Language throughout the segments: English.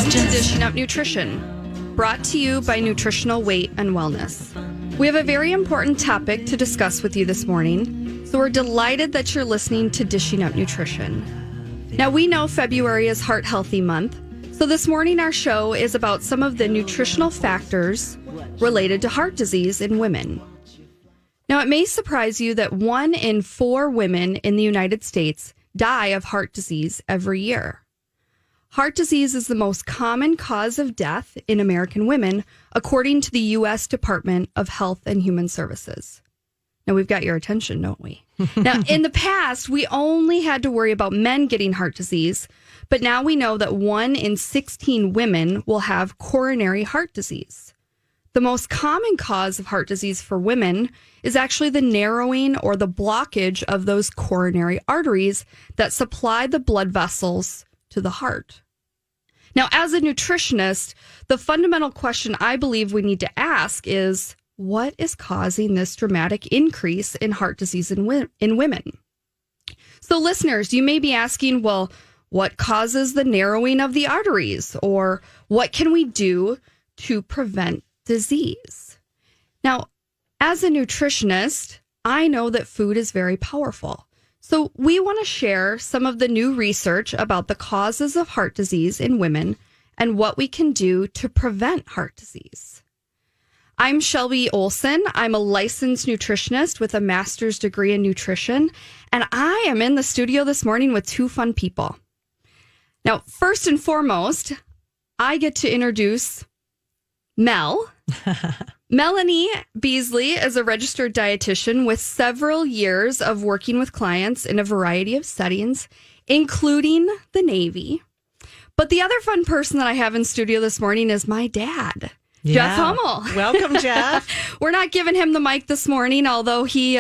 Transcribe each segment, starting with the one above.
Welcome to Dishing Up Nutrition, brought to you by Nutritional Weight and Wellness. We have a very important topic to discuss with you this morning, so we're delighted that you're listening to Dishing Up Nutrition. Now, we know February is Heart Healthy Month, so this morning our show is about some of the nutritional factors related to heart disease in women. Now, it may surprise you that 1 in 4 women in the United States die of heart disease every year. Heart disease is the most common cause of death in American women, according to the U.S. Department of Health and Human Services. Now, we've got your attention, don't we? Now, in the past, we only had to worry about men getting heart disease, but now we know that 1 in 16 women will have coronary heart disease. The most common cause of heart disease for women is actually the narrowing or the blockage of those coronary arteries that supply the blood vessels to the heart. Now, as a nutritionist, the fundamental question I believe we need to ask is, what is causing this dramatic increase in heart disease in women? So listeners, you may be asking, well, what causes the narrowing of the arteries? Or what can we do to prevent disease? Now, as a nutritionist, I know that food is very powerful. So we want to share some of the new research about the causes of heart disease in women and what we can do to prevent heart disease. I'm Shelby Olson. I'm a licensed nutritionist with a master's degree in nutrition, and I am in the studio this morning with 2 fun people. Now, first and foremost, I get to introduce Mel. Melanie Beasley is a registered dietitian with several years of working with clients in a variety of settings, including the Navy. But the other fun person that I have in studio this morning is my dad, Jeff Hummel. Welcome, Jeff. We're not giving him the mic this morning, although he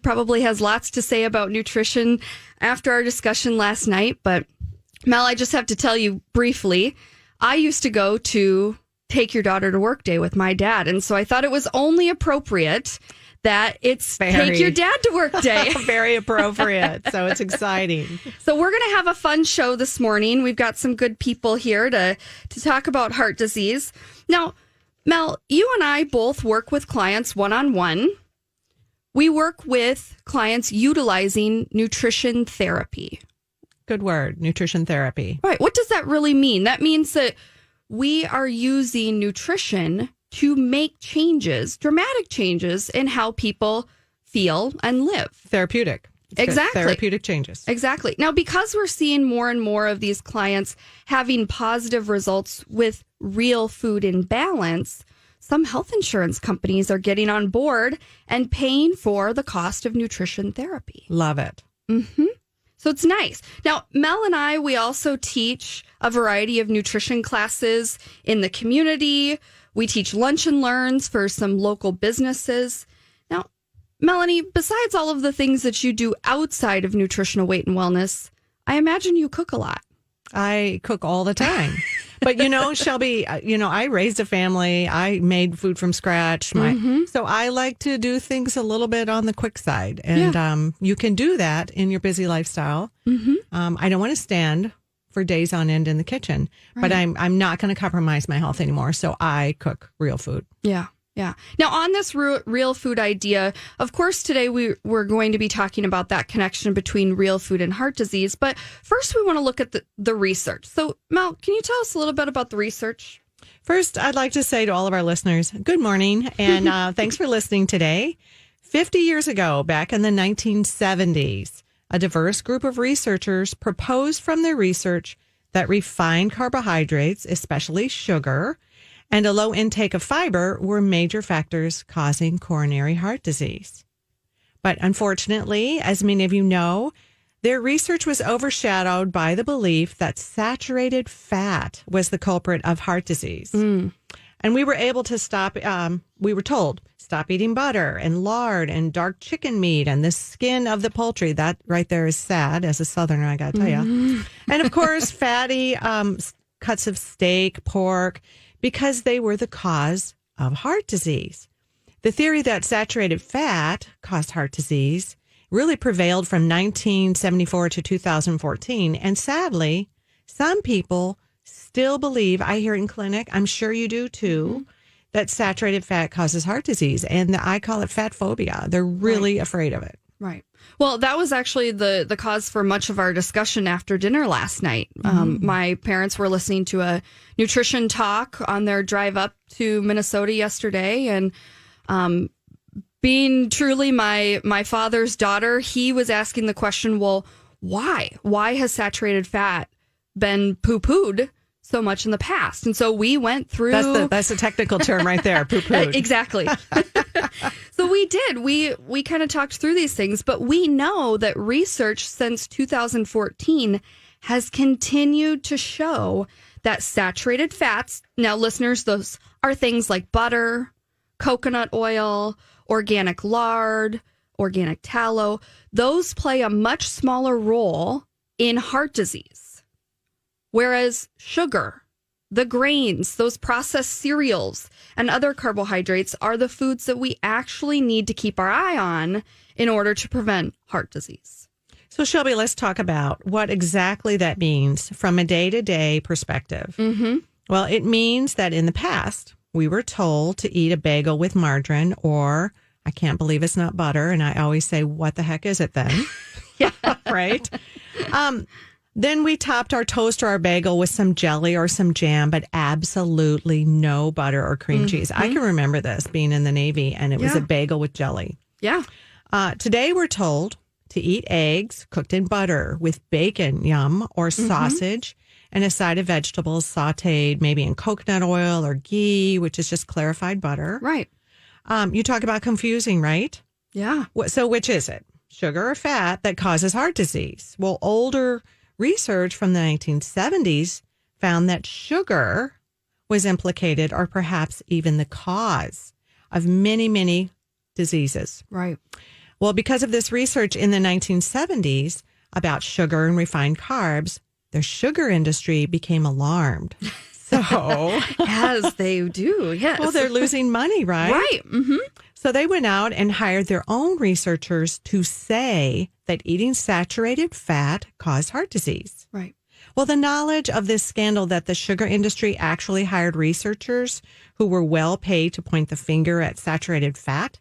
probably has lots to say about nutrition after our discussion last night. But Mel, I just have to tell you briefly, I used to go to Take Your Daughter to Work Day with my dad. And so I thought it was only appropriate that it's Take Your Dad to Work Day. Very appropriate. So it's exciting. So we're going to have a fun show this morning. We've got some good people here to talk about heart disease. Now, Mel, you and I both work with clients one-on-one. We work with clients utilizing nutrition therapy. Good word, nutrition therapy. Right. What does that really mean? That means that we are using nutrition to make changes, dramatic changes in how people feel and live. Therapeutic. Exactly. Therapeutic changes. Exactly. Now, because we're seeing more and more of these clients having positive results with real food in balance, some health insurance companies are getting on board and paying for the cost of nutrition therapy. Love it. Mm-hmm. So it's nice. Now, Mel and I, we also teach a variety of nutrition classes in the community. We teach lunch and learns for some local businesses. Now, Melanie, besides all of the things that you do outside of nutritional weight and wellness, I imagine you cook a lot. I cook all the time. But, Shelby, I raised a family. I made food from scratch. So I like to do things a little bit on the quick side. And you can do that in your busy lifestyle. I don't want to stand for days on end in the kitchen, but I'm not going to compromise my health anymore. So I cook real food. Yeah. Yeah. Now, on this real food idea, of course, today we're going to be talking about that connection between real food and heart disease. But first, we want to look at the research. So, Mel, can you tell us a little bit about the research? First, I'd like to say to all of our listeners, good morning, and thanks for listening today. 50 years ago, back in the 1970s, a diverse group of researchers proposed from their research that refined carbohydrates, especially sugar, and a low intake of fiber were major factors causing coronary heart disease. But unfortunately, as many of you know, their research was overshadowed by the belief that saturated fat was the culprit of heart disease. And we were able to stop, we were told, stop eating butter and lard and dark chicken meat and the skin of the poultry. That right there is sad. As a Southerner, I got to tell you. And of course, fatty cuts of steak, pork, because they were the cause of heart disease. The theory that saturated fat caused heart disease really prevailed from 1974 to 2014. And sadly, some people still believe, I hear in clinic, I'm sure you do too, that saturated fat causes heart disease. And I call it fat phobia. They're really afraid of it. Right. Well, that was actually the cause for much of our discussion after dinner last night. My parents were listening to a nutrition talk on their drive up to Minnesota yesterday. And being truly my father's daughter, he was asking the question, well, why? Why has saturated fat been poo-pooed so much in the past? And so we went through... That's the technical term right there, poo-pooed. Exactly. So we did. We kind of talked through these things, but we know that research since 2014 has continued to show that saturated fats, now listeners, those are things like butter, coconut oil, organic lard, organic tallow. Those play a much smaller role in heart disease. Whereas sugar, the grains, those processed cereals, and other carbohydrates are the foods that we actually need to keep our eye on in order to prevent heart disease. So, Shelby, let's talk about what exactly that means from a day-to-day perspective. Well, it means that in the past, we were told to eat a bagel with margarine, or I can't believe it's not butter. And I always say, what the heck is it then? Yeah. Right? Then we topped our toast or our bagel with some jelly or some jam, but absolutely no butter or cream cheese. I can remember this being in the Navy, and it was a bagel with jelly. Yeah. Today we're told to eat eggs cooked in butter with bacon, yum, or sausage, and a side of vegetables sauteed maybe in coconut oil or ghee, which is just clarified butter. Right. You talk about confusing, right? Yeah. So which is it? Sugar or fat that causes heart disease? Well, older research from the 1970s found that sugar was implicated, or perhaps even the cause of many, many diseases. Right. Well, because of this research in the 1970s about sugar and refined carbs, the sugar industry became alarmed. So, as they do, yes. Well, they're losing money, right? Right. So they went out and hired their own researchers to say that eating saturated fat caused heart disease. Right. Well, the knowledge of this scandal that the sugar industry actually hired researchers who were well paid to point the finger at saturated fat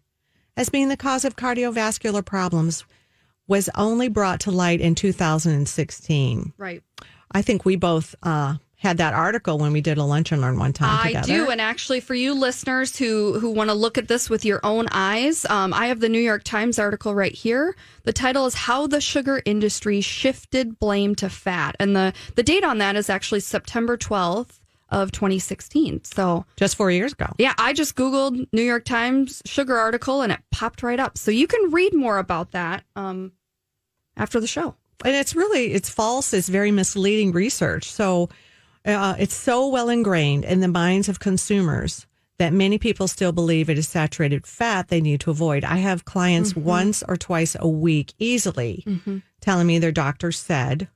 as being the cause of cardiovascular problems was only brought to light in 2016. Right. I think we both had that article when we did a lunch and learn one time together. I do. And actually, for you listeners who want to look at this with your own eyes, I have the New York Times article right here. The title is How the Sugar Industry Shifted Blame to Fat. And the date on that is actually September 12th of 2016. So just 4 years ago. Yeah, I just Googled New York Times sugar article and it popped right up. So you can read more about that after the show. And it's false. It's very misleading research. So it's so well ingrained in the minds of consumers that many people still believe it is saturated fat they need to avoid. I have clients once or twice a week easily telling me their doctor said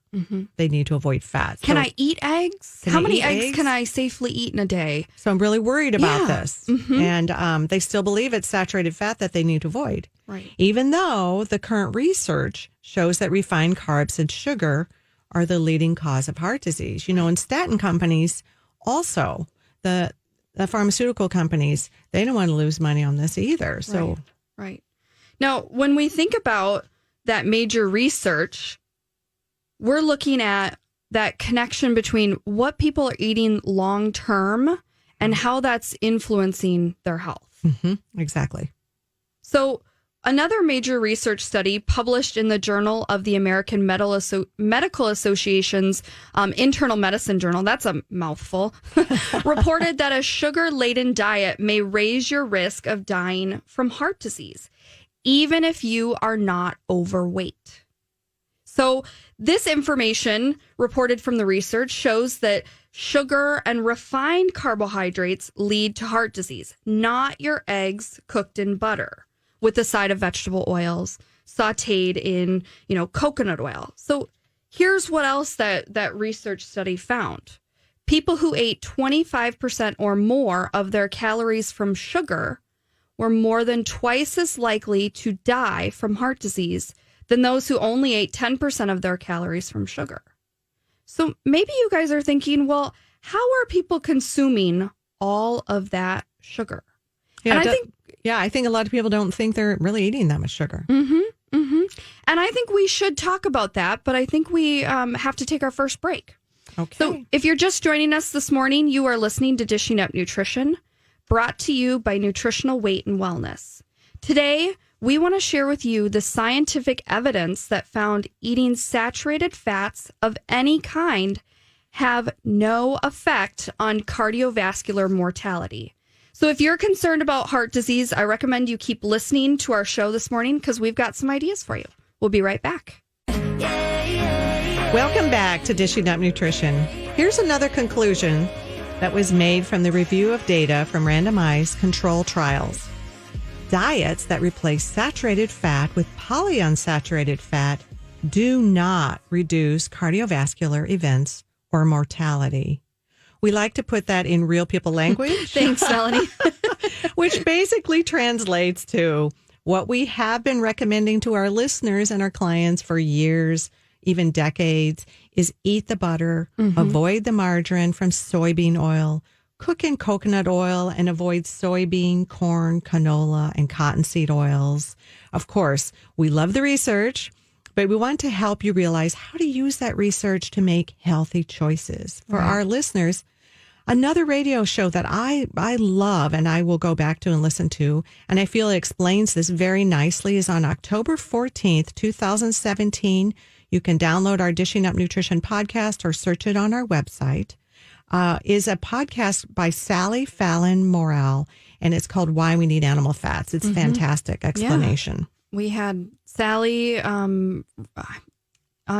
they need to avoid fat. Can I eat eggs? How many eggs can I safely eat in a day? So I'm really worried about this. And they still believe it's saturated fat that they need to avoid. Right. Even though the current research shows that refined carbs and sugar are the leading cause of heart disease. You know, and statin companies also, the pharmaceutical companies, they don't want to lose money on this either. So, right. Now, when we think about that major research, we're looking at that connection between what people are eating long term and how that's influencing their health. Exactly. So another major research study published in the Journal of the American Medical Association's Internal Medicine Journal, that's a mouthful, reported that a sugar-laden diet may raise your risk of dying from heart disease, even if you are not overweight. So this information reported from the research shows that sugar and refined carbohydrates lead to heart disease, not your eggs cooked in butter with a side of vegetable oils sauteed in, coconut oil. So here's what else that research study found. People who ate 25% or more of their calories from sugar were more than twice as likely to die from heart disease than those who only ate 10% of their calories from sugar. So maybe you guys are thinking, well, how are people consuming all of that sugar? Yeah, and I think a lot of people don't think they're really eating that much sugar. And I think we should talk about that, but I think we have to take our first break. Okay. So if you're just joining us this morning, you are listening to Dishing Up Nutrition, brought to you by Nutritional Weight and Wellness. Today, we want to share with you the scientific evidence that found eating saturated fats of any kind have no effect on cardiovascular mortality. So if you're concerned about heart disease, I recommend you keep listening to our show this morning because we've got some ideas for you. We'll be right back. Welcome back to Dishing Up Nutrition. Here's another conclusion that was made from the review of data from randomized control trials. Diets that replace saturated fat with polyunsaturated fat do not reduce cardiovascular events or mortality. We like to put that in real people language. Thanks, Melanie. Which basically translates to what we have been recommending to our listeners and our clients for years, even decades, is eat the butter, avoid the margarine from soybean oil, cook in coconut oil, and avoid soybean, corn, canola, and cottonseed oils. Of course, we love the research, but we want to help you realize how to use that research to make healthy choices. For our listeners, another radio show that I love and I will go back to and listen to, and I feel it explains this very nicely, is on October 14th, 2017. You can download our Dishing Up Nutrition podcast or search it on our website. Is a podcast by Sally Fallon Morrell, and it's called Why We Need Animal Fats. It's fantastic explanation. Yeah. We had Sally on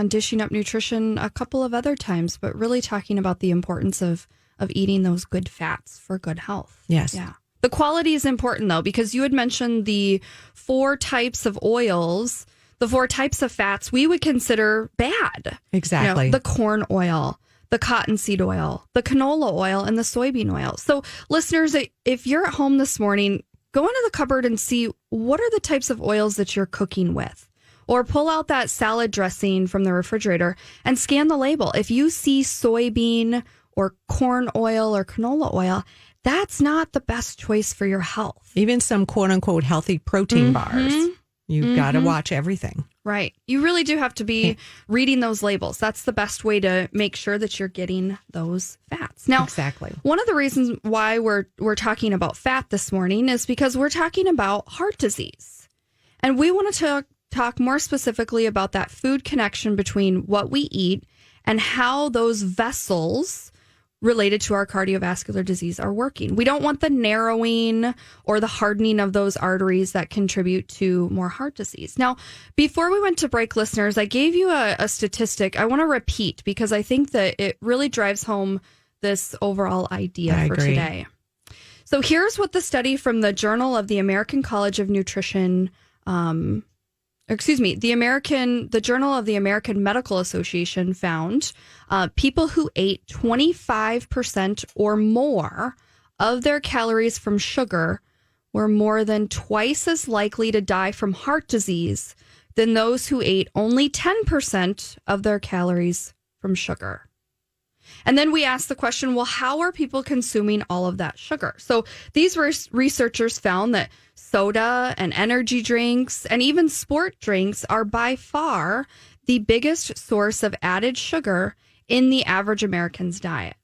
Dishing Up Nutrition a couple of other times, but really talking about the importance of eating those good fats for good health. Yes. Yeah. The quality is important, though, because you had mentioned the 4 types of oils, the 4 types of fats we would consider bad. Exactly. You know, the corn oil, the cottonseed oil, the canola oil, and the soybean oil. So listeners, if you're at home this morning, go into the cupboard and see what are the types of oils that you're cooking with. Or pull out that salad dressing from the refrigerator and scan the label. If you see soybean or corn oil or canola oil, that's not the best choice for your health. Even some quote unquote healthy protein bars. You've got to watch everything. Right. You really do have to be reading those labels. That's the best way to make sure that you're getting those fats. Now, exactly. One of the reasons why we're talking about fat this morning is because we're talking about heart disease. And we want to talk more specifically about that food connection between what we eat and how those vessels related to our cardiovascular disease are working. We don't want the narrowing or the hardening of those arteries that contribute to more heart disease. Now, before we went to break, listeners, I gave you a statistic. I want to repeat because I think that it really drives home this overall idea for today. So here's what the study from the Journal of the American College of Nutrition, the Journal of the American Medical Association found. People who ate 25% or more of their calories from sugar were more than twice as likely to die from heart disease than those who ate only 10% of their calories from sugar. And then we asked the question, well, how are people consuming all of that sugar? So these researchers found that soda and energy drinks and even sport drinks are by far the biggest source of added sugar in the average American's diet.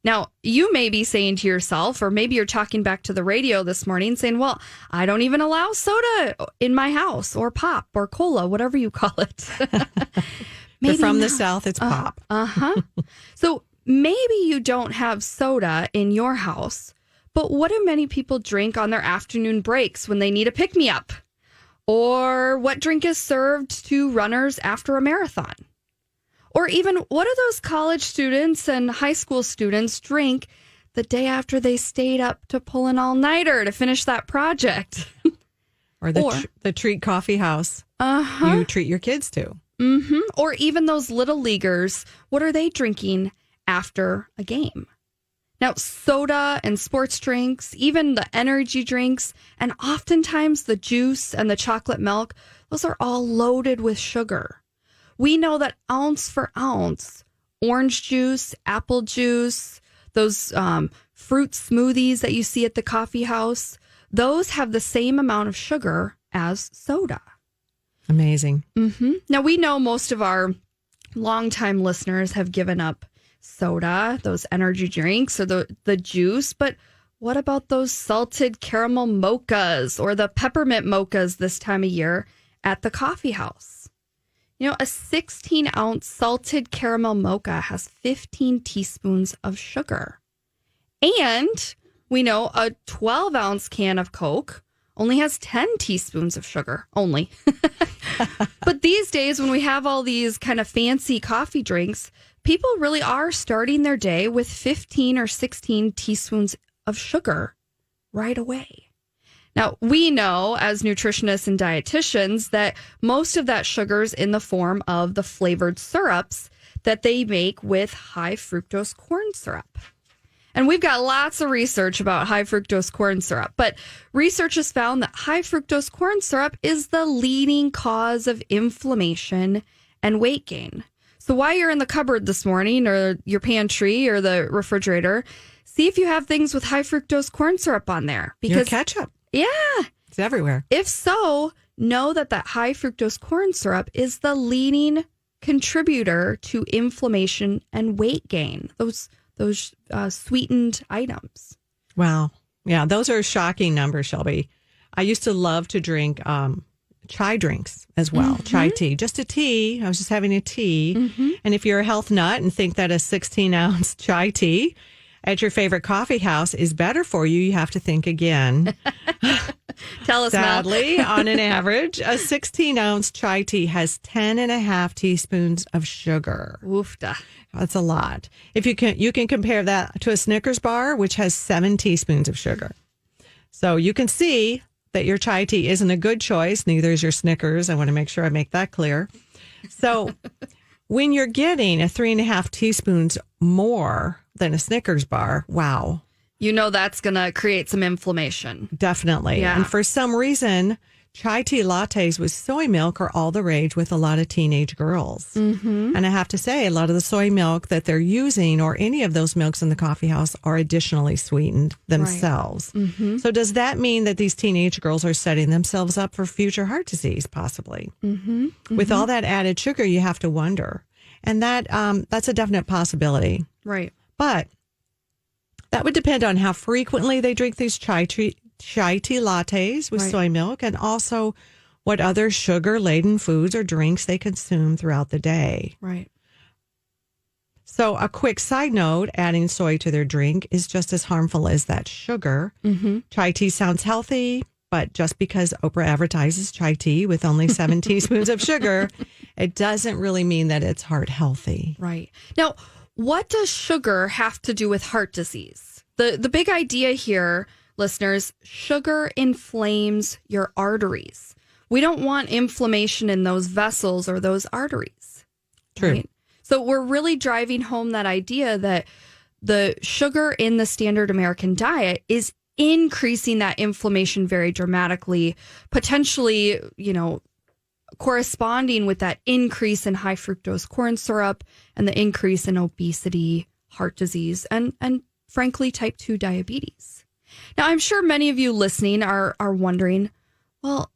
Now, you may be saying to yourself, or maybe you're talking back to the radio this morning saying, well, I don't even allow soda in my house or pop or cola, whatever you call it. Maybe from the South, it's pop. So maybe you don't have soda in your house, but what do many people drink on their afternoon breaks when they need a pick-me-up? Or what drink is served to runners after a marathon? Or even what do those college students and high school students drink the day after they stayed up to pull an all-nighter to finish that project? Or the treat coffee house you treat your kids to. Or even those little leaguers, what are they drinking after a game? Now, soda and sports drinks, even the energy drinks, and oftentimes the juice and the chocolate milk, those are all loaded with sugar. We know that ounce for ounce, orange juice, apple juice, those fruit smoothies that you see at the coffee house, those have the same amount of sugar as soda. Amazing. Mm-hmm. Now, we know most of our longtime listeners have given up soda, those energy drinks, or the juice. But what about those salted caramel mochas or the peppermint mochas this time of year at the coffee house? You know, a 16-ounce salted caramel mocha has 15 teaspoons of sugar. And we know a 12-ounce can of Coke only has 10 teaspoons of sugar only. But these days, when we have all these kind of fancy coffee drinks, people really are starting their day with 15 or 16 teaspoons of sugar right away. Now, we know as nutritionists and dietitians that most of that sugar is in the form of the flavored syrups that they make with high fructose corn syrup. And we've got lots of research about high fructose corn syrup, but research has found that high fructose corn syrup is the leading cause of inflammation and weight gain. So while you're in the cupboard this morning or your pantry or the refrigerator, see if you have things with high fructose corn syrup on there. Because your ketchup. Yeah. It's everywhere. If so, know that high fructose corn syrup is the leading contributor to inflammation and weight gain. Those sweetened items. Wow. Yeah, those are shocking numbers, Shelby. I used to love to drink chai drinks as well, chai tea. Just a tea. I was just having a tea. And if you're a health nut and think that a 16-ounce chai tea at your favorite coffee house is better for you, you have to think again. Tell us, Sadly, on an average, a 16-ounce chai tea has 10.5 teaspoons of sugar. Woofda. That's a lot. If you can compare that to a Snickers bar, which has 7 teaspoons of sugar. So you can see that your chai tea isn't a good choice. Neither is your Snickers. I want to make sure I make that clear. So when you're getting a 3.5 teaspoons more than a Snickers bar, wow. You know that's going to create some inflammation. Definitely. Yeah. And for some reason, chai tea lattes with soy milk are all the rage with a lot of teenage girls. And I have to say, a lot of the soy milk that they're using or any of those milks in the coffee house are additionally sweetened themselves. Right. So does that mean that these teenage girls are setting themselves up for future heart disease, possibly? With all that added sugar, you have to wonder. And that's a definite possibility. Right. But that would depend on how frequently they drink these chai tea lattes with soy milk, and also what other sugar-laden foods or drinks they consume throughout the day. Right. So a quick side note, adding soy to their drink is just as harmful as that sugar. Chai tea sounds healthy, but just because Oprah advertises chai tea with only 7 teaspoons of sugar, it doesn't really mean that it's heart healthy. Right. Now, what does sugar have to do with heart disease? The big idea here, listeners, sugar inflames your arteries. We don't want inflammation in those vessels or those arteries. True. Right? So we're really driving home that idea that the sugar in the standard American diet is increasing that inflammation very dramatically, potentially, corresponding with that increase in high fructose corn syrup and the increase in obesity, heart disease, and frankly, type 2 diabetes. Now, I'm sure many of you listening are wondering, well,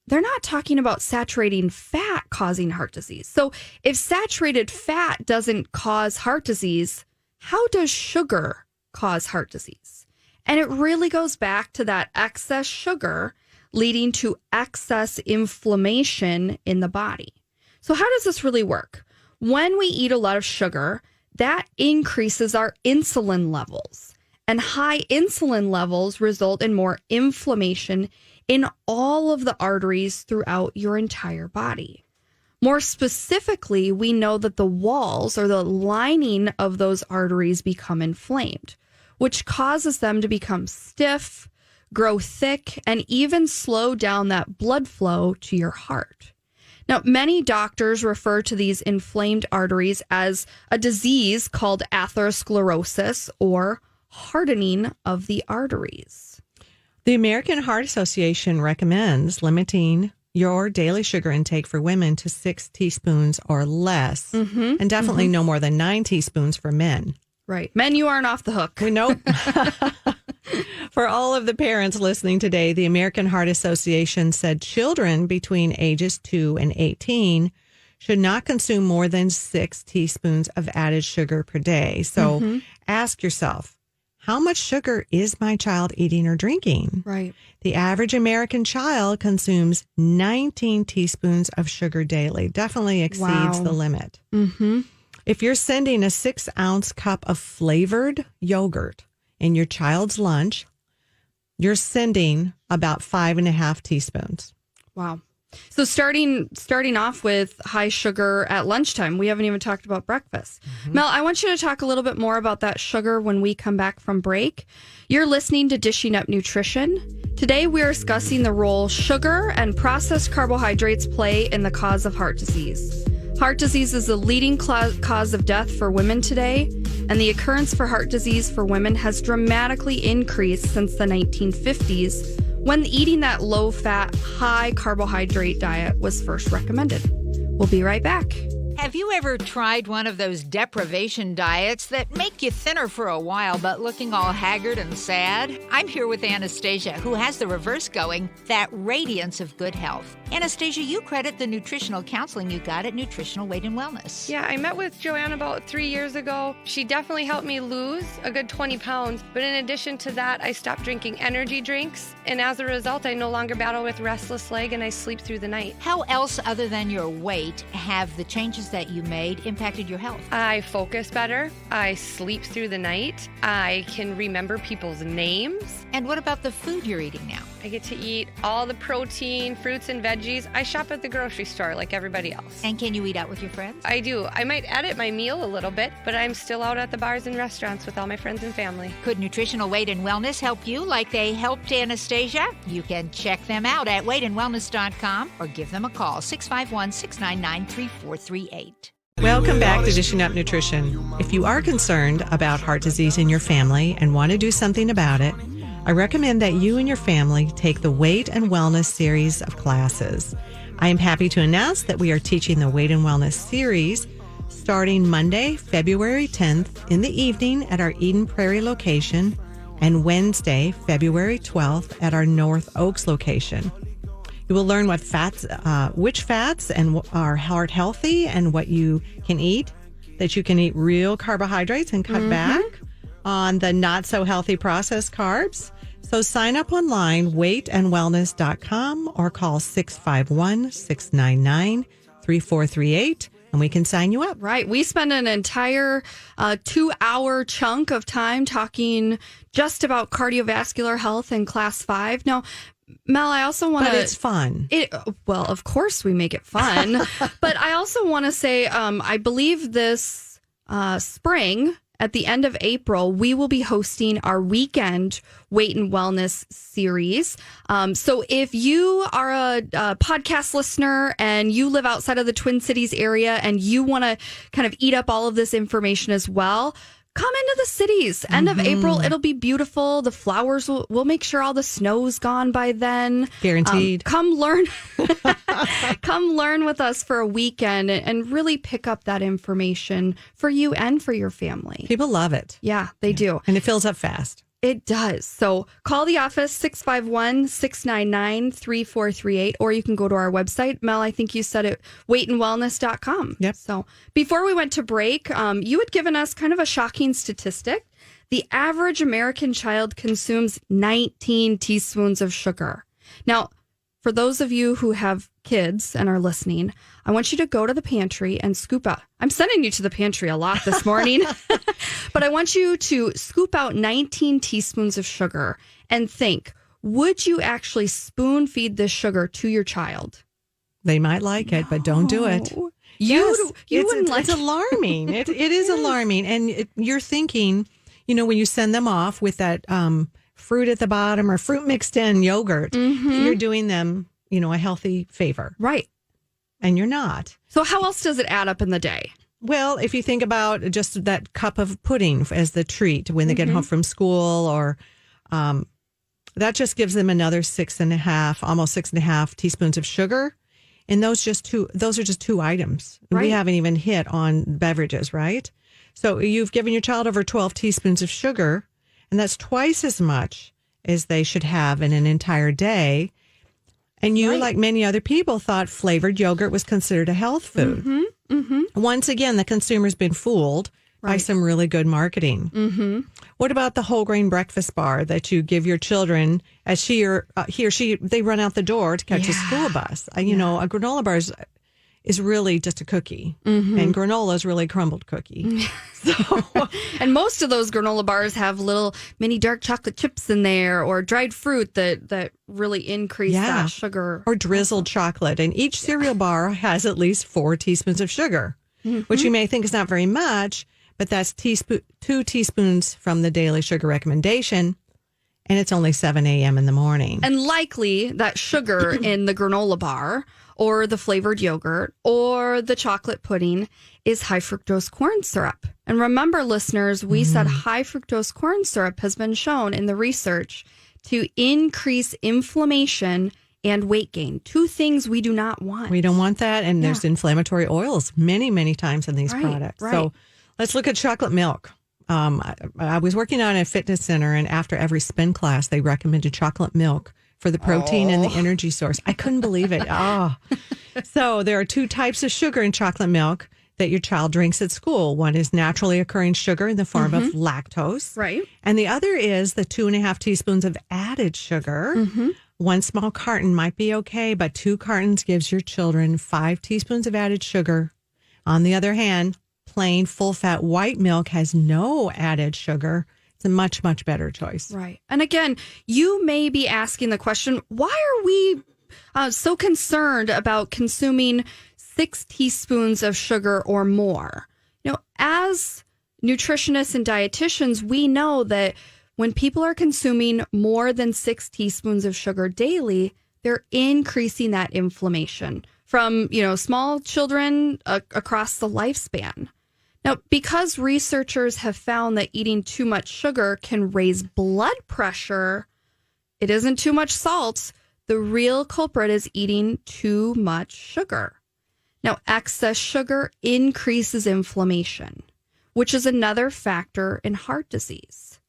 they're not talking about saturating fat causing heart disease. So if saturated fat doesn't cause heart disease, how does sugar cause heart disease? And it really goes back to that excess sugar leading to excess inflammation in the body. So how does this really work? When we eat a lot of sugar, that increases our insulin levels. And high insulin levels result in more inflammation in all of the arteries throughout your entire body. More specifically, we know that the walls or the lining of those arteries become inflamed, which causes them to become stiff, grow thick, and even slow down that blood flow to your heart. Now, many doctors refer to these inflamed arteries as a disease called atherosclerosis or hardening of the arteries. The American Heart Association recommends limiting your daily sugar intake for women to 6 teaspoons or less, and definitely no more than 9 teaspoons for men. Right. Men, you aren't off the hook. Nope. For all of the parents listening today, the American Heart Association said children between ages 2 and 18 should not consume more than 6 teaspoons of added sugar per day. So ask yourself, how much sugar is my child eating or drinking? Right. The average American child consumes 19 teaspoons of sugar daily. Definitely exceeds the limit. If you're sending a 6-ounce cup of flavored yogurt in your child's lunch, you're sending about 5.5 teaspoons. Wow. So starting off with high sugar at lunchtime, we haven't even talked about breakfast. Mel, I want you to talk a little bit more about that sugar when we come back from break. You're listening to Dishing Up Nutrition. Today we are discussing the role sugar and processed carbohydrates play in the cause of heart disease. Heart disease is the leading cause of death for women today, and the occurrence for heart disease for women has dramatically increased since the 1950s, when eating that low-fat, high-carbohydrate diet was first recommended. We'll be right back. Have you ever tried one of those deprivation diets that make you thinner for a while but looking all haggard and sad? I'm here with Anastasia, who has the reverse going, that radiance of good health. Anastasia, you credit the nutritional counseling you got at Nutritional Weight and Wellness. Yeah, I met with Joanne about 3 years ago. She definitely helped me lose a good 20 pounds. But in addition to that, I stopped drinking energy drinks. And as a result, I no longer battle with restless leg and I sleep through the night. How else, other than your weight, have the changes that you made impacted your health? I focus better. I sleep through the night. I can remember people's names. And what about the food you're eating now? I get to eat all the protein, fruits, and veggies. I shop at the grocery store like everybody else. And can you eat out with your friends? I do. I might edit my meal a little bit, but I'm still out at the bars and restaurants with all my friends and family. Could Nutritional Weight and Wellness help you like they helped Anastasia? You can check them out at weightandwellness.com or give them a call, 651-699-3438. Welcome back to Dishing Up Nutrition. If you are concerned about heart disease in your family and want to do something about it, I recommend that you and your family take the Weight and Wellness series of classes. I am happy to announce that we are teaching the Weight and Wellness series starting Monday, February 10th in the evening at our Eden Prairie location and Wednesday, February 12th at our North Oaks location. You will learn what fats, which fats are heart healthy and what you can eat, that you can eat real carbohydrates and cut back on the not so healthy processed carbs. So sign up online, weightandwellness.com, or call 651-699-3438 and we can sign you up. Right. We spend an entire 2-hour chunk of time talking just about cardiovascular health in class 5. Now, Mel, I also want to... But it's fun. Well, of course we make it fun. But I also want to say, I believe this spring, at the end of April, we will be hosting our weekend Weight and Wellness series. So if you are a podcast listener and you live outside of the Twin Cities area and you want to kind of eat up all of this information as well, come into the cities. End of April, it'll be beautiful. The flowers we'll make sure all the snow's gone by then. Guaranteed. Come learn with us for a weekend and really pick up that information for you and for your family. People love it. Yeah, they do. And it fills up fast. It does. So call the office, 651-699-3438, or you can go to our website. Mel, I think you said it, weightandwellness.com. Yep. So before we went to break, you had given us kind of a shocking statistic. The average American child consumes 19 teaspoons of sugar. Now, for those of you who have kids and are listening, I want you to go to the pantry and scoop out. I'm sending you to the pantry a lot this morning, but I want you to scoop out 19 teaspoons of sugar and think, would you actually spoon feed this sugar to your child? They might like it, but don't do it. You wouldn't like it's alarming. It is alarming. And you're thinking, when you send them off with that fruit at the bottom or fruit mixed in yogurt, you're doing them, a healthy favor. Right. And you're not. So how else does it add up in the day? Well, if you think about just that cup of pudding as the treat when they get home from school, or That just gives them another 6.5, almost 6.5 teaspoons of sugar. And those are just two items. Right. We haven't even hit on beverages, right? So you've given your child over 12 teaspoons of sugar, and that's twice as much as they should have in an entire day. And you, like many other people, thought flavored yogurt was considered a health food. Once again, the consumer's been fooled by some really good marketing. What about the whole grain breakfast bar that you give your children as he or she, they run out the door to catch a school bus? You know, a granola bar is really just a cookie, and granola is really a crumbled cookie. And most of those granola bars have little mini dark chocolate chips in there or dried fruit that really increase that sugar. Or drizzled chocolate. And each cereal bar has at least 4 teaspoons of sugar, which you may think is not very much, but that's 2 teaspoons from the daily sugar recommendation. And it's only 7 a.m. in the morning. And likely that sugar in the granola bar or the flavored yogurt or the chocolate pudding is high fructose corn syrup. And remember, listeners, we said high fructose corn syrup has been shown in the research to increase inflammation and weight gain. 2 things we do not want. We don't want that. And there's inflammatory oils many, many times in these products. So let's look at chocolate milk. I was working on a fitness center, and after every spin class, they recommended chocolate milk for the protein and the energy source. I couldn't believe it. So there are 2 types of sugar in chocolate milk that your child drinks at school. One is naturally occurring sugar in the form of lactose. Right. And the other is the 2.5 teaspoons of added sugar. 1 small carton might be okay, but 2 cartons gives your children 5 teaspoons of added sugar. On the other hand, plain full-fat white milk has no added sugar. It's a much, much better choice. Right. And again, you may be asking the question, why are we so concerned about consuming 6 teaspoons of sugar or more? You know, as nutritionists and dietitians, we know that when people are consuming more than 6 teaspoons of sugar daily, they're increasing that inflammation from, small children across the lifespan. Now, because researchers have found that eating too much sugar can raise blood pressure, it isn't too much salt. The real culprit is eating too much sugar. Now, excess sugar increases inflammation, which is another factor in heart disease.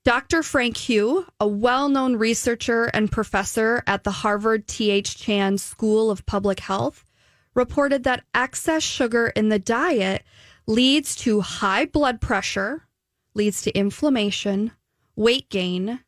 Dr. Frank Hugh, a well-known researcher and professor at the Harvard T.H. Chan School of Public Health, reported that excess sugar in the diet leads to high blood pressure, leads to inflammation, weight gain,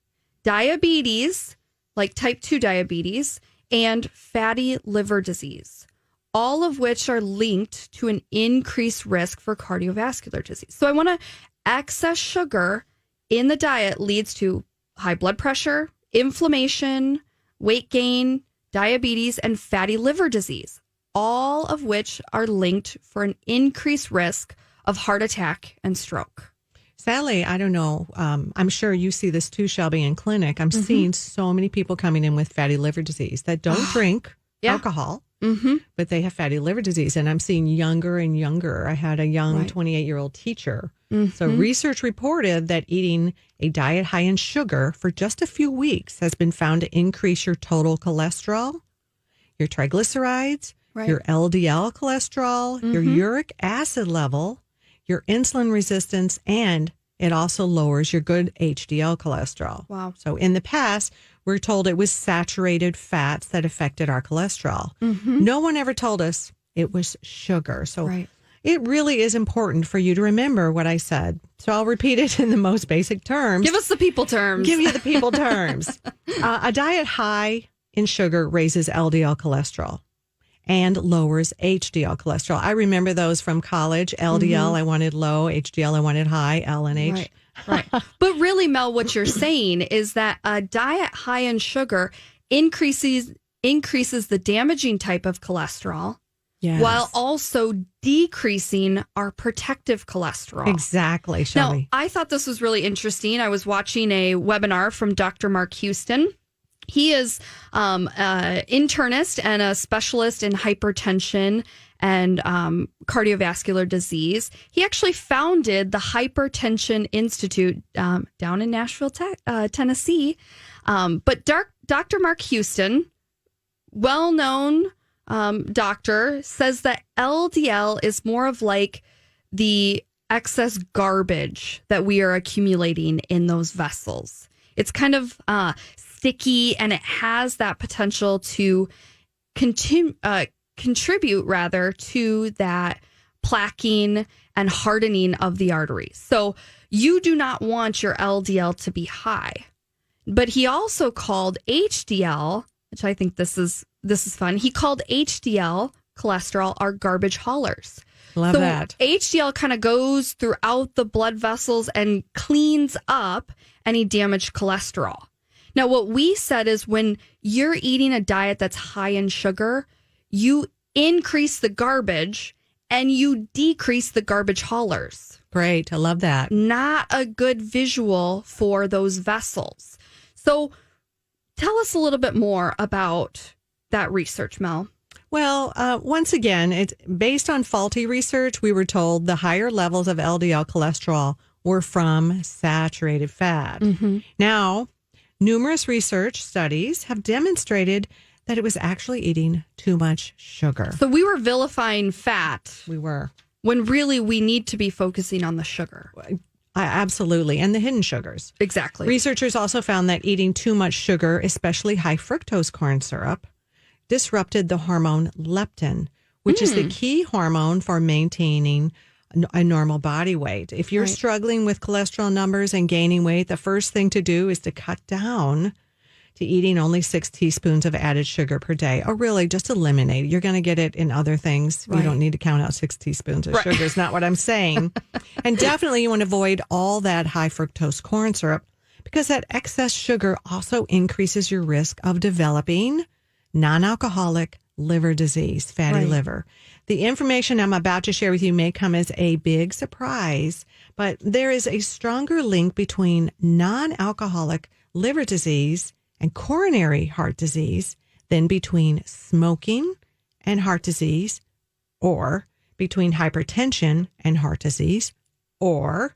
diabetes, like type 2 diabetes, and fatty liver disease, all of which are linked to an increased risk for cardiovascular disease. So I want to excess sugar in the diet leads to high blood pressure, inflammation, weight gain, diabetes, and fatty liver disease, all of which are linked for an increased risk of heart attack and stroke. Sadly, I don't know. I'm sure you see this too, Shelby, in clinic. I'm seeing so many people coming in with fatty liver disease that don't drink alcohol, but they have fatty liver disease. And I'm seeing younger and younger. I had a young 28-year-old teacher. So research reported that eating a diet high in sugar for just a few weeks has been found to increase your total cholesterol, your triglycerides, your LDL cholesterol, your uric acid level, your insulin resistance, and it also lowers your good HDL cholesterol. Wow. So in the past, we're told it was saturated fats that affected our cholesterol. No one ever told us it was sugar. So it really is important for you to remember what I said. So I'll repeat it in the most basic terms. Give us the people terms. Give you the people terms. A diet high in sugar raises LDL cholesterol and lowers HDL cholesterol. I remember those from college. LDL, I wanted low. HDL, I wanted high. L and H. Right. But really, Mel, what you're saying is that a diet high in sugar increases the damaging type of cholesterol, while also decreasing our protective cholesterol. Exactly, Shelby. Now, I thought this was really interesting. I was watching a webinar from Dr. Mark Houston. He is an internist and a specialist in hypertension and cardiovascular disease. He actually founded the Hypertension Institute down in Nashville, Tennessee. But Dr. Mark Houston, well-known doctor, says that LDL is more of like the excess garbage that we are accumulating in those vessels. It's kind of sticky, and it has that potential to contribute rather to that plaquing and hardening of the arteries. So you do not want your LDL to be high. But he also called HDL, which I think this is fun. He called HDL cholesterol our garbage haulers. Love that. HDL kind of goes throughout the blood vessels and cleans up any damaged cholesterol. Now, what we said is when you're eating a diet that's high in sugar, you increase the garbage and you decrease the garbage haulers. Great. I love that. Not a good visual for those vessels. So tell us a little bit more about that research, Mel. Well, once again, it's based on faulty research. We were told the higher levels of LDL cholesterol were from saturated fat. Mm-hmm. Now, numerous research studies have demonstrated that it was actually eating too much sugar. So we were vilifying fat. We were. When really we need to be focusing on the sugar. Absolutely. And the hidden sugars. Exactly. Researchers also found that eating too much sugar, especially high fructose corn syrup, disrupted the hormone leptin, which is the key hormone for maintaining a normal body weight. If you're struggling with cholesterol numbers and gaining weight, the first thing to do is to cut down to eating only 6 teaspoons of added sugar per day, or really just eliminate it. You're going to get it in other things. Right. You don't need to count out 6 teaspoons of sugar. Is not what I'm saying. And definitely you want to avoid all that high fructose corn syrup, because that excess sugar also increases your risk of developing non-alcoholic liver disease, fatty liver. The information I'm about to share with you may come as a big surprise, but there is a stronger link between non-alcoholic liver disease and coronary heart disease than between smoking and heart disease, or between hypertension and heart disease, or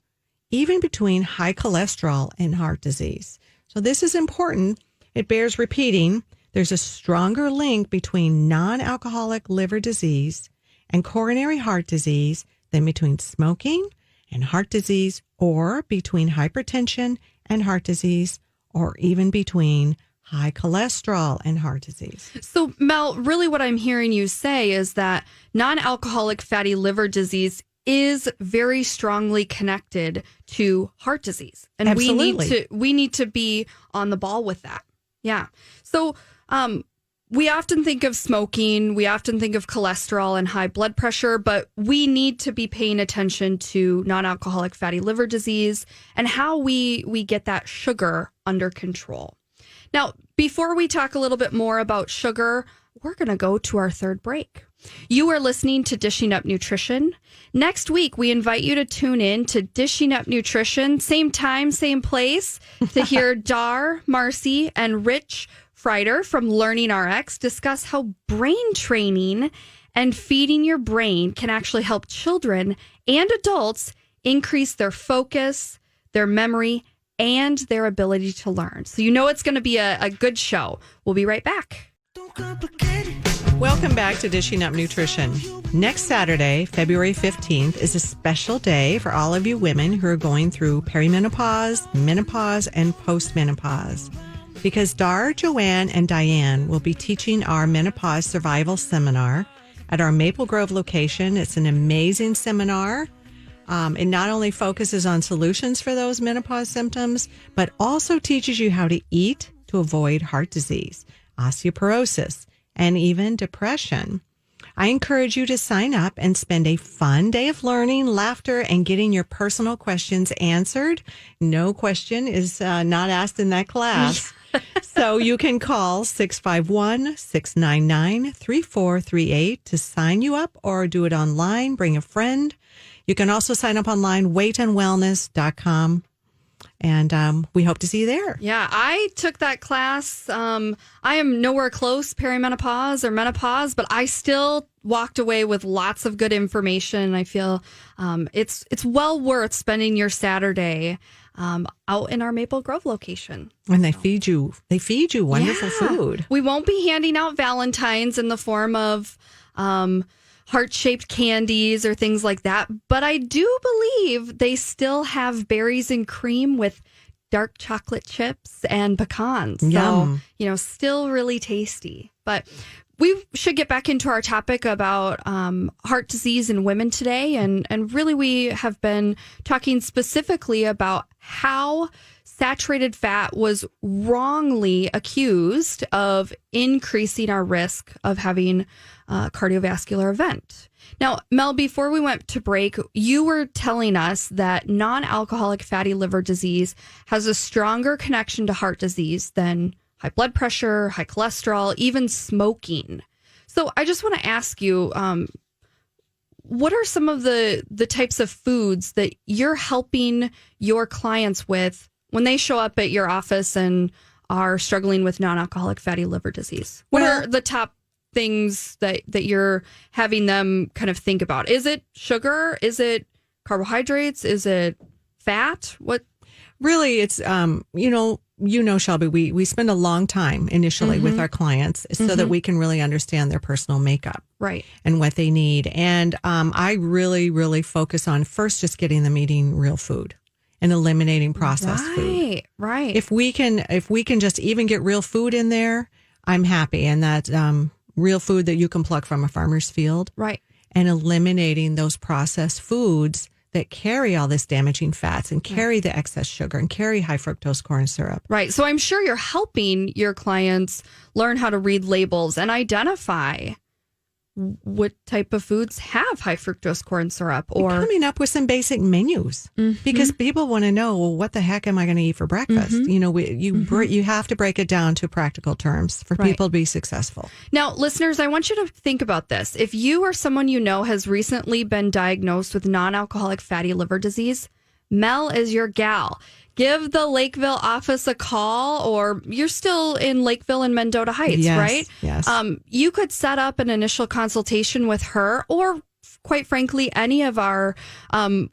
even between high cholesterol and heart disease. So this is important. It bears repeating. There's a stronger link between non-alcoholic liver disease and coronary heart disease than between smoking and heart disease, or between hypertension and heart disease, or even between high cholesterol and heart disease. So, Mel, really what I'm hearing you say is that non-alcoholic fatty liver disease is very strongly connected to heart disease. And Absolutely. we need to be on the ball with that. Yeah. So, we often think of smoking, we often think of cholesterol and high blood pressure, but we need to be paying attention to non-alcoholic fatty liver disease and how we get that sugar under control. Now, before we talk a little bit more about sugar, we're going to go to our third break. You are listening to Dishing Up Nutrition. Next week, we invite you to tune in to Dishing Up Nutrition, same time, same place, to hear Dar, Marcy, and Rich Frieder from Learning RX discuss how brain training and feeding your brain can actually help children and adults increase their focus, their memory, and their ability to learn. So you know it's going to be a good show. We'll be right back. Welcome back to Dishing Up Nutrition. Next Saturday, February 15th, is a special day for all of you women who are going through perimenopause, menopause, and postmenopause. Because Dar, Joanne, and Diane will be teaching our menopause survival seminar at our Maple Grove location. It's an amazing seminar. It not only focuses on solutions for those menopause symptoms, but also teaches you how to eat to avoid heart disease, osteoporosis, and even depression. I encourage you to sign up and spend a fun day of learning, laughter, and getting your personal questions answered. No question is not asked in that class. So you can call 651-699-3438 to sign you up, or do it online. Bring a friend. You can also sign up online, weightandwellness.com. And we hope to see you there. Yeah, I took that class. I am nowhere close perimenopause or menopause, but I still walked away with lots of good information. I feel it's well worth spending your Saturday out in our Maple Grove location. And they feed you wonderful food. We won't be handing out Valentines in the form of heart-shaped candies or things like that. But I do believe they still have berries and cream with dark chocolate chips and pecans. Yum. So, still really tasty. But we should get back into our topic about heart disease in women today. And really, we have been talking specifically about how saturated fat was wrongly accused of increasing our risk of having a cardiovascular event. Now, Mel, before we went to break, you were telling us that non-alcoholic fatty liver disease has a stronger connection to heart disease than high blood pressure, high cholesterol, even smoking. So I just want to ask you, what are some of the types of foods that you're helping your clients with when they show up at your office and are struggling with non-alcoholic fatty liver disease? What are the top things that you're having them kind of think about? Is it sugar? Is it carbohydrates? Is it fat? What? Really, it's, Shelby, we spend a long time initially with our clients so that we can really understand their personal makeup. Right. And what they need. And I really, really focus on first just getting them eating real food and eliminating processed food. Right. If we can just even get real food in there, I'm happy. And that's real food that you can pluck from a farmer's field. Right. And eliminating those processed foods that carry all this damaging fats and carry the excess sugar and carry high fructose corn syrup. Right. So I'm sure you're helping your clients learn how to read labels and identify what type of foods have high fructose corn syrup, or coming up with some basic menus because people want to know, well, what the heck am I going to eat for breakfast? You have to break it down to practical terms for people to be successful. Now, listeners, I want you to think about this. If you or someone you know has recently been diagnosed with non-alcoholic fatty liver disease, Mel is your gal. Give the Lakeville office a call, or you're still in Lakeville and Mendota Heights, right? Yes. You could set up an initial consultation with her, or quite frankly, any of our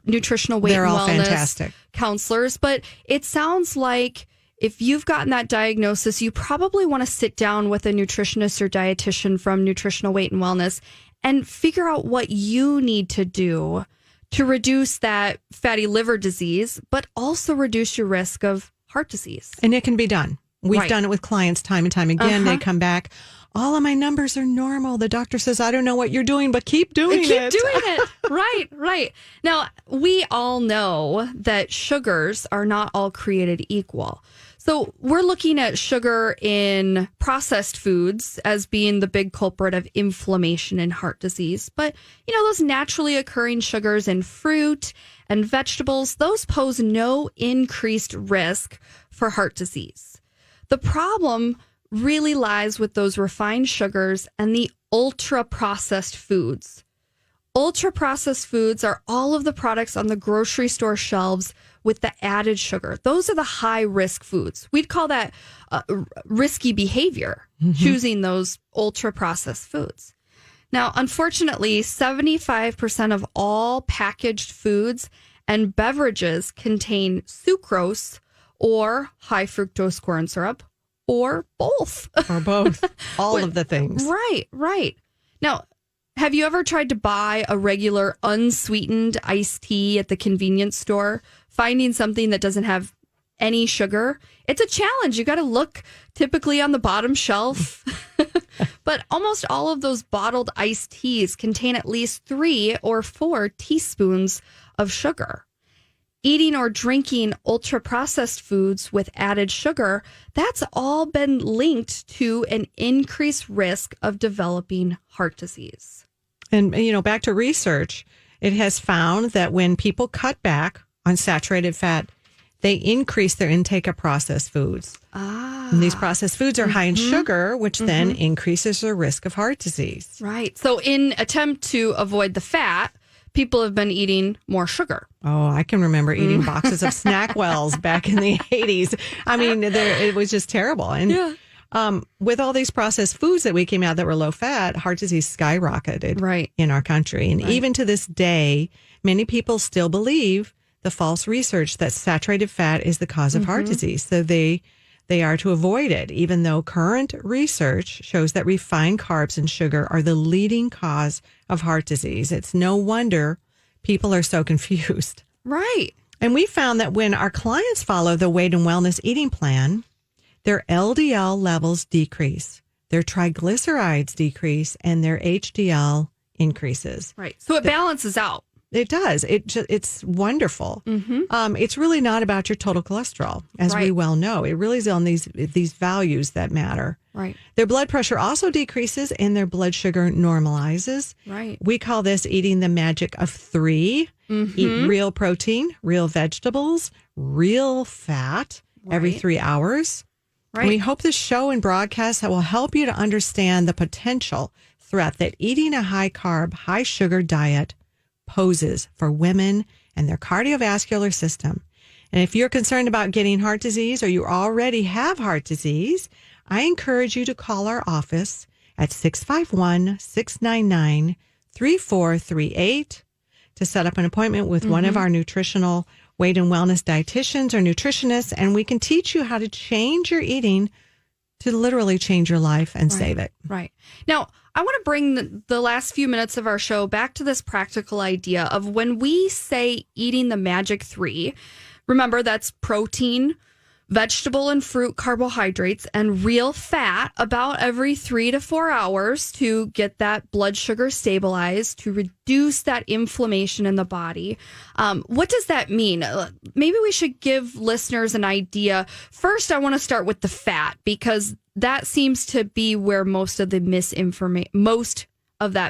nutritional weight They're and all wellness fantastic counselors. But it sounds like if you've gotten that diagnosis, you probably want to sit down with a nutritionist or dietitian from Nutritional Weight and Wellness and figure out what you need to do to reduce that fatty liver disease, but also reduce your risk of heart disease. And it can be done. We've done it with clients time and time again. They come back, all of my numbers are normal. The doctor says, I don't know what you're doing, but keep doing it. Keep doing it. Right. Now, we all know that sugars are not all created equal. So we're looking at sugar in processed foods as being the big culprit of inflammation and heart disease. But, those naturally occurring sugars in fruit and vegetables, those pose no increased risk for heart disease. The problem really lies with those refined sugars and the ultra-processed foods. Ultra-processed foods are all of the products on the grocery store shelves with the added sugar. Those are the high-risk foods. We'd call that risky behavior, choosing those ultra-processed foods. Now, unfortunately, 75% of all packaged foods and beverages contain sucrose or high fructose corn syrup, or both. Or both. All of the things. Right. Now, have you ever tried to buy a regular unsweetened iced tea at the convenience store, finding something that doesn't have any sugar? It's a challenge. You got to look typically on the bottom shelf. But almost all of those bottled iced teas contain at least 3 or 4 teaspoons of sugar. Eating or drinking ultra-processed foods with added sugar, that's all been linked to an increased risk of developing heart disease. And, back to research, it has found that when people cut back on saturated fat, they increase their intake of processed foods. And these processed foods are high in sugar, which then increases their risk of heart disease. Right. So in attempt to avoid the fat, people have been eating more sugar. Oh, I can remember eating boxes of Snackwells back in the 80s. I mean, it was just terrible. And with all these processed foods that we came out that were low fat, heart disease skyrocketed in our country. And even to this day, many people still believe the false research that saturated fat is the cause of heart disease. So they are to avoid it, even though current research shows that refined carbs and sugar are the leading cause of heart disease. It's no wonder people are so confused. Right. And we found that when our clients follow the weight and wellness eating plan, their LDL levels decrease, their triglycerides decrease, and their HDL increases. Right. So it balances out. It does. It's wonderful. It's really not about your total cholesterol, as we well know. It really is on these values that matter. Right. Their blood pressure also decreases and their blood sugar normalizes. Right. We call this eating the magic of 3. Eat real protein, real vegetables, real fat every 3 hours. Right. And we hope this show and broadcast that will help you to understand the potential threat that eating a high carb, high sugar diet poses for women and their cardiovascular system. And if you're concerned about getting heart disease or you already have heart disease, I encourage you to call our office at 651-699-3438 to set up an appointment with one of our nutritional weight and wellness dietitians or nutritionists, and we can teach you how to change your eating to literally change your life and save it. Right. Now, I want to bring the last few minutes of our show back to this practical idea of when we say eating the magic 3, remember that's protein, vegetable and fruit carbohydrates, and real fat about every 3 to 4 hours to get that blood sugar stabilized, to reduce that inflammation in the body. What does that mean? Maybe we should give listeners an idea. First, I want to start with the fat, because that seems to be where most of that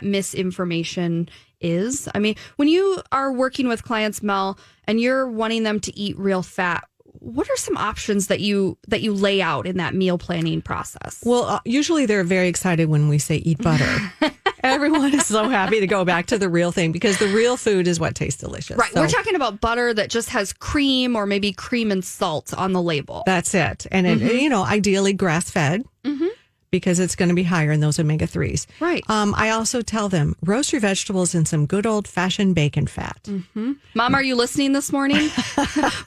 misinformation is. I mean, when you are working with clients, Mel, and you're wanting them to eat real fat, what are some options that you lay out in that meal planning process? Well, usually they're very excited when we say eat butter. Everyone is so happy to go back to the real thing because the real food is what tastes delicious. Right. So, we're talking about butter that just has cream or maybe cream and salt on the label. That's it. And, it, ideally grass-fed. Because it's going to be higher in those omega-3s. Right. I also tell them, roast your vegetables in some good old-fashioned bacon fat. Mom, are you listening this morning?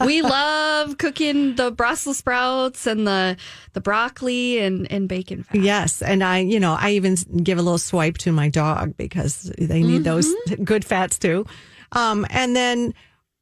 We love cooking the Brussels sprouts and the broccoli and bacon fat. Yes. And I even give a little swipe to my dog because they need those good fats too. And then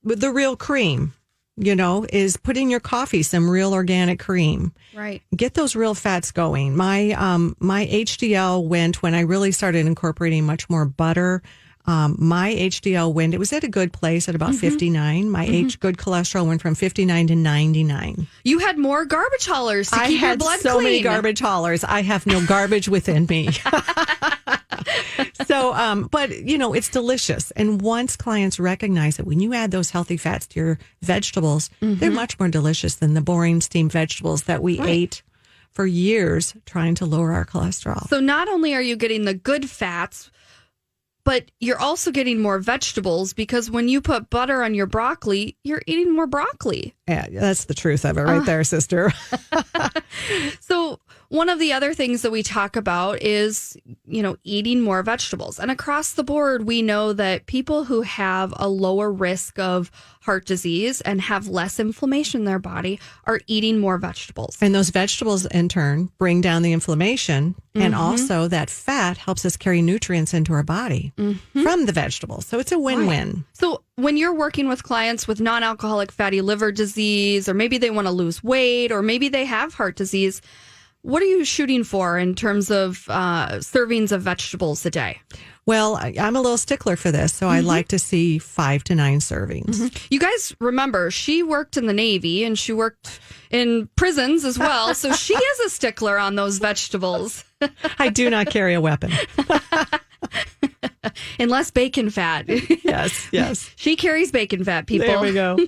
with the real cream, is put in your coffee some real organic cream. Right. Get those real fats going. My HDL went when I really started incorporating much more butter. My HDL went, it was at a good place at about 59. My good cholesterol went from 59 to 99. You had more garbage haulers to keep your blood so clean. Many garbage haulers. I have no garbage within me. So, but it's delicious. And once clients recognize that when you add those healthy fats to your vegetables, they're much more delicious than the boring steamed vegetables that we ate for years trying to lower our cholesterol. So not only are you getting the good fats, but you're also getting more vegetables because when you put butter on your broccoli, you're eating more broccoli. Yeah, that's the truth of it right there, sister. So one of the other things that we talk about is, eating more vegetables. And across the board, we know that people who have a lower risk of heart disease and have less inflammation in their body are eating more vegetables. And those vegetables, in turn, bring down the inflammation. And also that fat helps us carry nutrients into our body from the vegetables. So it's a win-win. Right. So when you're working with clients with non-alcoholic fatty liver disease, or maybe they want to lose weight, or maybe they have heart disease, what are you shooting for in terms of servings of vegetables a day? Well, I'm a little stickler for this, so I like to see 5 to 9 servings. You guys remember, she worked in the Navy and she worked in prisons as well, so she is a stickler on those vegetables. I do not carry a weapon. And less bacon fat. Yes. She carries bacon fat, people. There we go.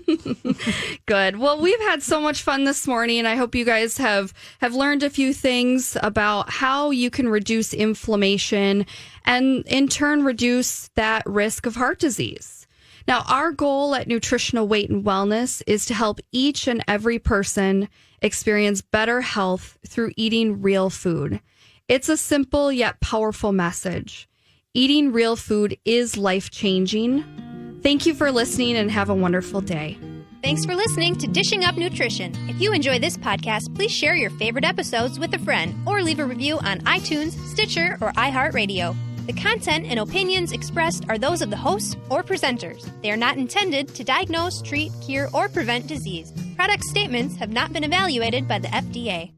Good. Well, we've had so much fun this morning. I hope you guys have learned a few things about how you can reduce inflammation and in turn reduce that risk of heart disease. Now, our goal at Nutritional Weight and Wellness is to help each and every person experience better health through eating real food. It's a simple yet powerful message. Eating real food is life-changing. Thank you for listening and have a wonderful day. Thanks for listening to Dishing Up Nutrition. If you enjoy this podcast, please share your favorite episodes with a friend or leave a review on iTunes, Stitcher, or iHeartRadio. The content and opinions expressed are those of the hosts or presenters. They are not intended to diagnose, treat, cure, or prevent disease. Product statements have not been evaluated by the FDA.